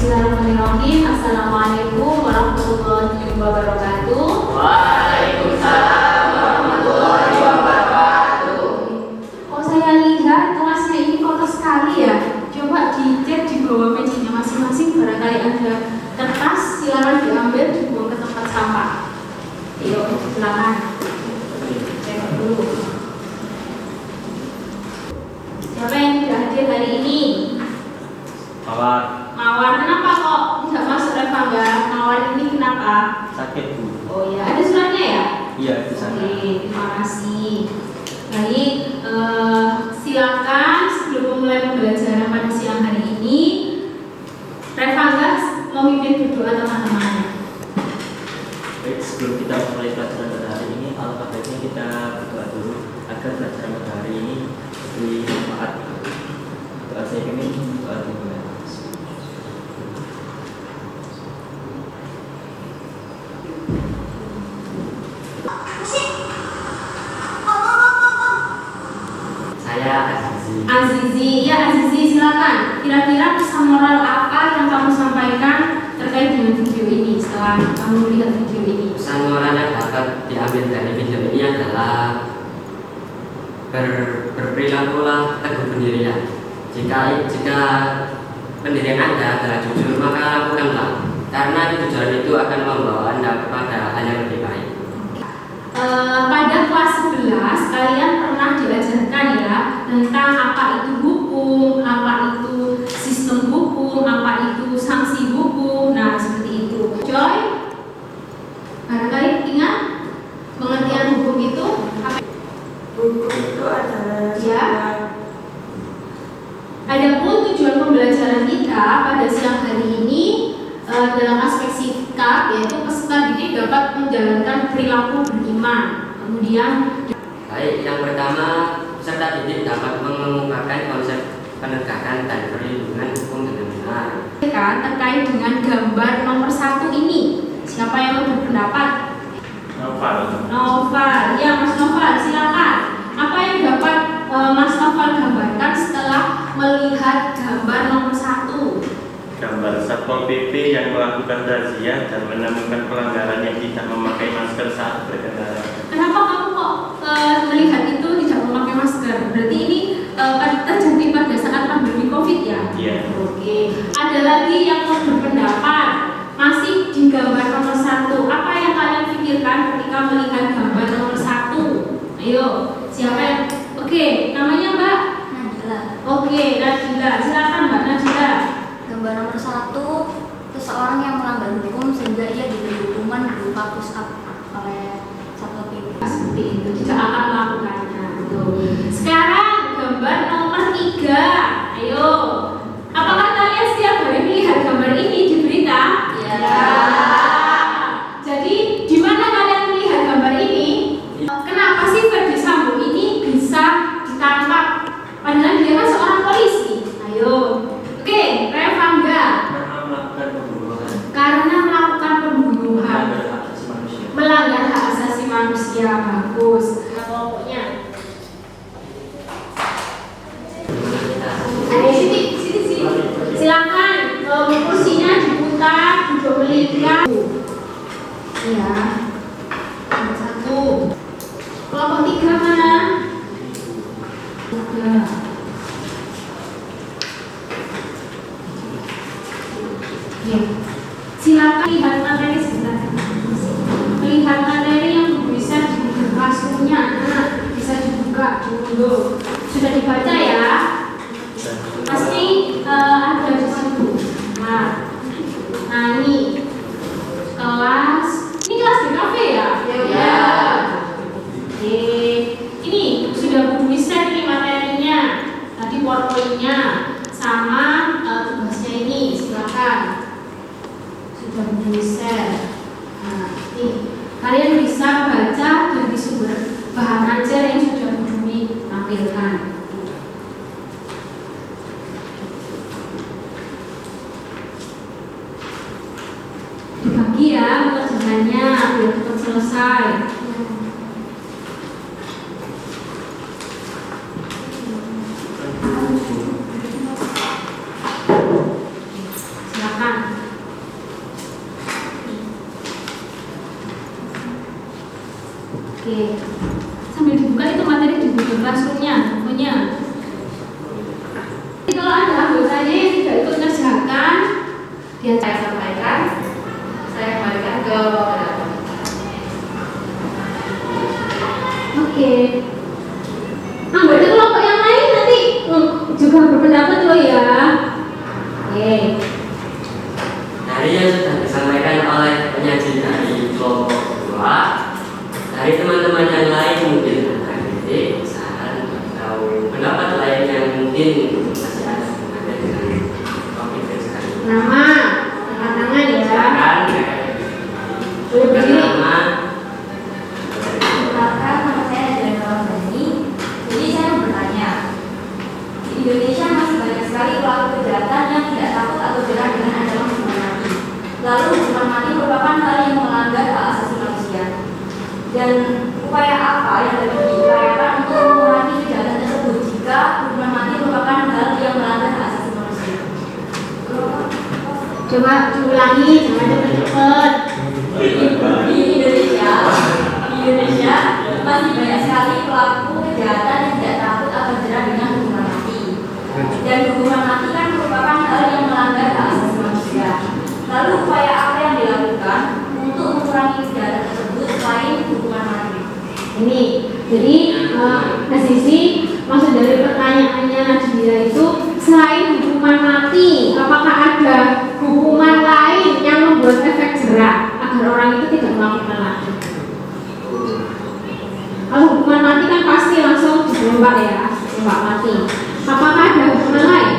Bismillahirrahmanirrahim. Assalamualaikum warahmatullahi wabarakatuh. Waalaikumsalam warahmatullahi wabarakatuh. Oh, saya lihat kelasnya ini kotor sekali ya. Coba dicek di bawah mejanya masing-masing, barangkali ada kertas, silakan diambil dibuang ke tempat sampah. Yuk, silakan. Cek dulu. Siapa yang tidak hadir hari ini? Mawar, kenapa kok tidak masuk Reva? Mawar ini kenapa? Sakit, Bu. Oh ya, ada suratnya ya? Iya, di sana. Oke, terima kasih. Baik, silakan sebelum memulai pembelajaran pada siang hari ini, Reva memimpin berdoa teman-teman. Baik, sebelum kita mulai pelajaran pada hari ini, alangkah baiknya kita berdoa dulu agar pelajaran pada hari ini lebih bermanfaat. Doa saya ini doa dimulai. Azizi, ya Azizi, silakan. Kira-kira pesan moral apa yang kamu sampaikan terkait dengan video ini setelah kamu melihat video ini? Pesan moral yang dapat diambil dari video ini adalah berperilakulah teguh pendirian. Jika pendirian Anda adalah jujur, maka lakukanlah, karena kejujuran itu akan membawa Anda kepada hal yang lebih baik. Pada kelas 11 kalian pernah diajarkan ya tentang apa itu hukum, apa itu sistem hukum, apa itu sanksi hukum. Nah, seperti itu. Joy, barangkali ingat pengertian hukum itu apa? Hukum itu adalah Ya. Adapun tujuan pembelajaran kita pada siang hari ini dalam aspek sikap, yaitu peserta didik dapat menjalankan perilaku beriman. Kemudian, Baik, yang pertama, peserta didik dapat mengembangkan konsep penegakan dan perlindungan hukum dengan benar. terkait dengan gambar nomor 1 ini, siapa yang mau berpendapat? Noval, ya Mas Noval, silakan. Apa yang dapat Mas Noval gambarkan setelah melihat gambar nomor 1? Gambar Satpol PP yang melakukan razia dan menemukan pelanggaran yang tidak memakai masker saat berkendara. Kenapa kamu kok melihat itu tidak memakai masker? Berarti ini terjadi pada saat pandemi COVID ya? Iya. Oke. Ada lagi yang mau berpendapat? Masih di gambar nomor 1. Apa yang kalian pikirkan ketika melihat gambar nomor 1? Ayo, siapa yang? Oke, namanya Mbak? Najila. Oke, Najila. Silakan Mbak Najila. Gambar nomor 1, seseorang yang melanggar hukum sehingga ia diberi hukuman berupa push up oleh Satpol PP. Seperti itu, tidak akan melakukannya. Sekarang gambar nomor 3. Ayo, apakah kalian setiap hari melihat gambar ini di berita? Ya. Jadi di mana kalian melihat gambar ini? Kenapa sih Ferdi Sambo ini bisa ditangkap? Padahal dia kan seorang polisi. Ayo, oke, Reva enggak? Karena melakukan pembunuhan. Karena melakukan pembunuhan, Melanggar hak asasi manusia. melanggar hak asasi manusia. Bagus. Pokoknya. Ayo sini. Silakan kursinya diputar, duduk melingkar. Ya. Nomor 1. Kelompok 3 mana? 3. Ya. Silakan lihat materi sebentar. Lihat materi yang bisa di classroom-nya. Nah, bisa dibuka dulu. Sudah dibaca ya? Pasti ada di situ. Nah ini kelas. Ini kelas di kafe ya? Ya. Oke. Ini sudah Bu share ini materinya. Tadi PowerPoint-nya sama tugasnya ini. Silakan. Sudah Bu share. Nah, ini kalian bisa baca dari sumber bahan ajar yang sudah Bu tampilkan. Dibagi ya pekerjaannya biar cepat selesai. Silakan. Oke, sambil dibuka itu materi di Google Classroom-nya, bukunya. Jadi kalau ada anggotanya yang tidak ikut ngerjakan, dia saya sampaikan, saya kembalikan ke moderator. Oke. Anggota kelompok yang lain nanti juga berpendapat loh ya. Oke. Dari yang sudah disampaikan oleh penyaji dari kelompok 2, dari teman-teman yang lain mungkin ada kritik, saran atau pendapat lain yang mungkin masih ada hubungannya dengan topik tersebut. Nama, angkat tangan ya. Silakan. Berdiri. Nama. Perkenalkan, nama saya Adriana Wardani. Jadi saya mau bertanya, di Indonesia masih banyak sekali pelaku kejahatan yang tidak takut atau jerah dengan ancaman hukuman mati. Lalu hukuman mati merupakan hal yang melanggar hak asasi manusia. Dan upaya apa yang dapat diupayakan untuk mengurangi kejahatan tersebut jika hukuman mati merupakan hal yang melanggar hak asasi manusia? Coba diulangi, jangan cepet-cepet. Di Indonesia masih banyak sekali pelaku kejahatan yang tidak takut atau jerah dengan hukuman mati. Dan hukuman mati kan merupakan hal yang melanggar hak asasi manusia. Lalu upaya apa yang dilakukan untuk mengurangi kejahatan tersebut selain hukuman mati? Ini, jadi Sisi, maksud dari pertanyaannya dia itu selain hukuman mati, apakah ada hukuman lain yang membuat efek jerah agar orang itu tidak melakukan lagi? Kalau hukuman mati kan pasti langsung ditembak ya, tembak mati. Apakah ada hukuman lain?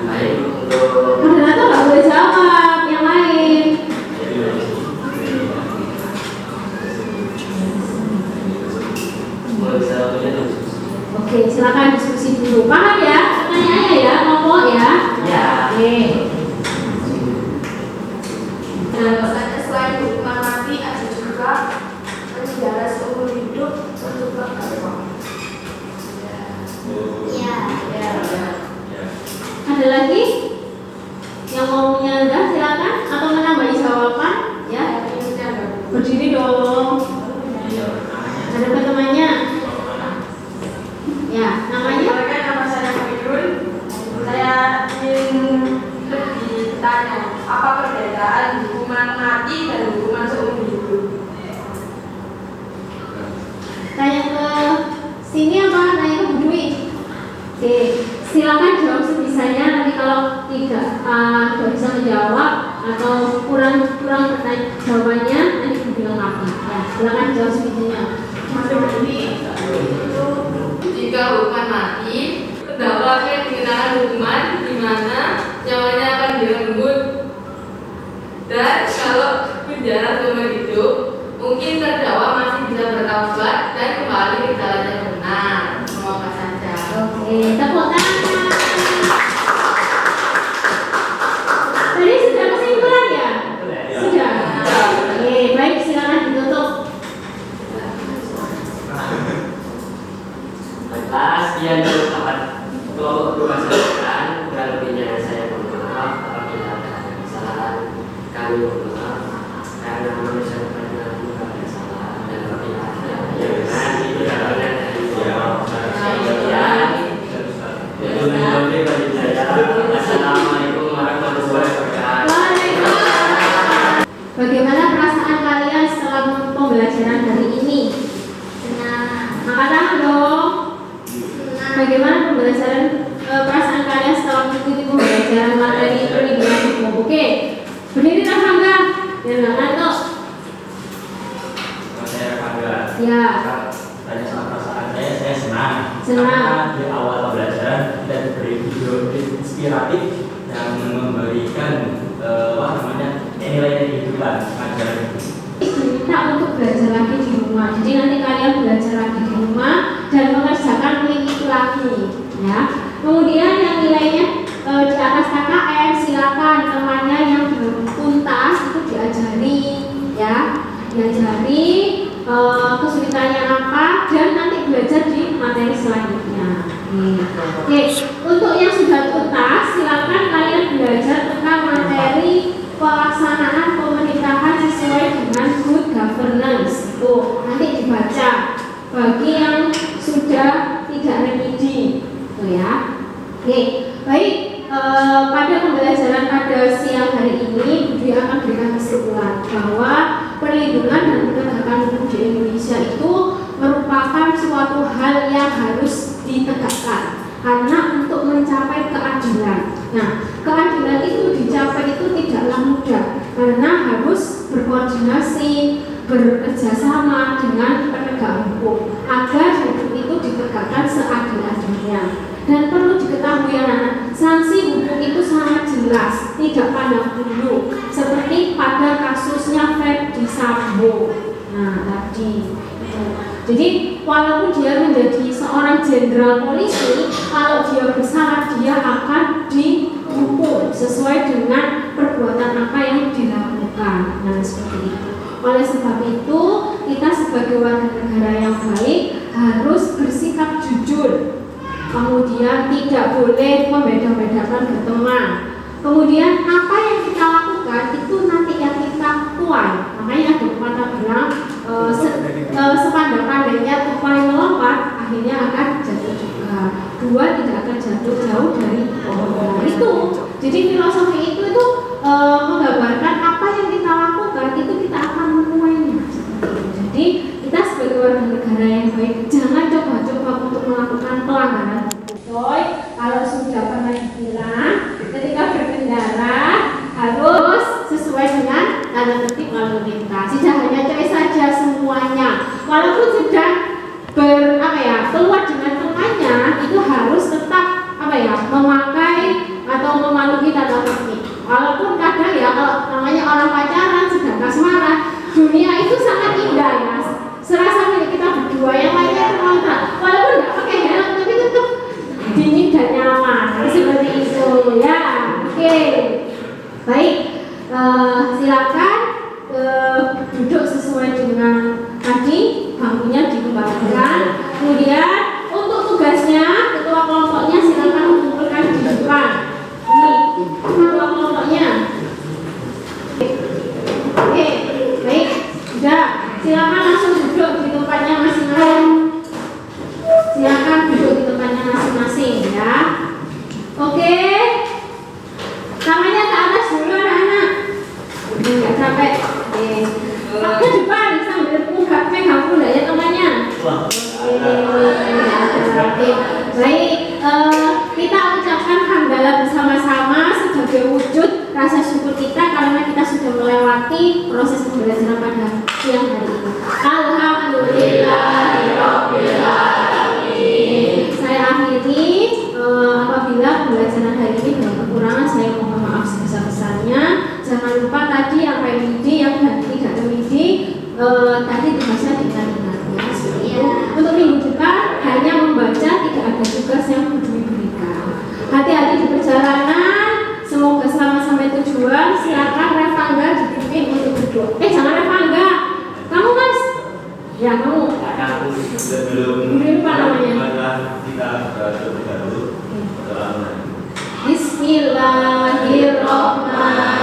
Baik, untuk Moderator nggak boleh jawab, yang lain. Oke, silakan diskusi dulu. Paham ya? Pertanyaannya ya, kelompok ya. ya. Oke. Ada selain hukuman mati ada juga penjara seumur hidup untuk terdakwa. Ya. Ada lagi yang mau menyangga silakan atau menambahi jawaban ya. Berdiri dong. Ada temannya. Ya, namanya. Perkenalkan, nama saya Fairul. Saya ingin lebih tanya, apa perbedaan hukuman mati dan hukuman seumur hidup? Tanya ke sini apa nanya ke Bu Dwi? Oke, silakan jawab sebisanya. Nanti kalau tidak bisa menjawab atau kurang pertanyaan jawabannya nanti Bu bilang lagi. Ya, silakan jawab sebisanya. Jadi itu jika hukuman mati, terdakwa akan dikenakan hukuman di mana nyawanya akan direnggut. Dan kalau penjara seumur hidup, mungkin terdakwa masih bisa bertaubat dan kembali ke jalan yang benar. Semoga saja. Oke, tepuk tangan. Tadi sudah kesimpulan ya? Sudah. Oke, baik, silakan ditutup. Baiklah, sekian dulu dapat kelompok 2 sampaikan. Kurang lebihnya saya mohon maaf apabila ada kesalahan. Kami mohon maaf karena manusia banyak ada salah dan apabila ada yang benar itu datangnya dari Assalamualaikum warahmatullahi wabarakatuh. Waalaikumsalam. Bagaimana perasaan kalian setelah pembelajaran hari ini? Angkat tangan dong. Bagaimana perasaan kalian setelah mengikuti pembelajaran materi perlindungan hukum? Oke, berdiri Rangga. Dan ngantuk. Saya bangga. Ya. Tanya sama perasaan saya senang. Senang. Karena di awal pembelajaran kita diberi video inspiratif yang memberikan nilai kehidupan pelajaran itu. Diminta untuk belajar lagi di rumah. Jadi nanti kalian belajar lagi di rumah dan mengerjakan link lagi, ya. Kemudian yang nilainya di atas KKM silakan temannya yang belum tuntas itu diajari, ya, diajari kesulitannya apa dan nanti belajar di materi selanjutnya, Oke, untuk yang sudah tuntas, silakan kalian belajar tentang materi pelaksanaan pemerintahan sesuai dengan good governance. Tuh, nanti dibaca. Bagi yang sudah tidak remedi, tuh ya. Oke, baik. Pada pembelajaran pada siang hari ini, Budi akan berikan kesimpulan bahwa perlindungan dan penegakan hukum di Indonesia itu merupakan suatu hal yang harus ditegakkan karena untuk mencapai keadilan. Nah, keadilan itu dicapai itu tidaklah mudah karena harus berkoordinasi, bekerjasama dengan penegak hukum agar hukum itu ditegakkan seadil-adilnya. Dan perlu diketahui anak-anak, sanksi hukum itu sangat jelas, tidak pandang bulu, seperti pada kasusnya Ferdy Sambo. Nah, tadi. Jadi walaupun dia menjadi seorang jenderal polisi, kalau dia bersalah dia akan dihukum sesuai dengan perbuatan apa yang dilakukan. Nah, seperti itu. Oleh sebab itu, kita sebagai warga negara yang baik harus bersikap jujur. Kemudian tidak boleh membeda-bedakan berteman. Kemudian apa yang kita lakukan itu nanti yang kita tuai. Makanya ada pepatah bilang sepandai-pandainya tupai melompat akhirnya akan jatuh juga. Dua tidak akan jatuh jauh dari pohon. Itu. Jadi filosofi itu menggambarkan apa yang kita lakukan itu kita akan menuainya. Jadi kita sebagai warga negara yang baik jangan coba-coba untuk melakukan pelanggaran. Kalau sudah pernah dibilang ketika berkendara harus sesuai dengan tanda tertib lalu lintas. Tidak hanya coy saja semuanya. Walaupun sudah keluar dengan temannya itu harus tetap memakai atau mematuhi tanda tertib. Walaupun kadang ya kalau namanya orang pacaran sedang kasmaran, dunia itu sangat indah ya. Serasa milik kita berdua, yang lainnya terkontrak. Walaupun nggak pakai helm tapi tetap dingin dan nyaman seperti itu ya. Oke, baik, silakan duduk sesuai dengan tadi, bangkunya dikembalikan. Kemudian untuk tugasnya ketua kelompoknya silakan mengumpulkan di depan. Ini ketua kelompoknya. Oke, baik, sudah, silakan langsung duduk di tempatnya masing-masing. Silakan duduk di tempatnya masing-masing ya. Oke. Tangannya ke atas dulu anak-anak. Enggak capek. Oke. Ke depan sambil pegang pundak ya tangannya. Oke. Baik, kita ucapkan hamdalah bersama-sama sebagai wujud rasa syukur kita karena kita sudah melewati proses pembelajaran pada siang hari ini. Alhamdulillahirabbil alamin. Saya akhiri. Apabila pembelajaran hari ini ada kekurangan, saya mohon maaf sebesar-besarnya. Jangan lupa tadi yang remedi, yang tidak remedi, tadi tugasnya diingat-ingat ya, seperti itu. Untuk minggu depan hanya membaca, tidak ada tugas yang perlu diberikan. Hati-hati di perjalanan, semoga selamat sampai tujuan. Silakan Revangga dipimpin untuk berdoa. Jangan Revangga, kamu Mas. Ya kamu. Sebelum apa namanya? Kita berdoa dulu. Bismillahirrahmanirrahim.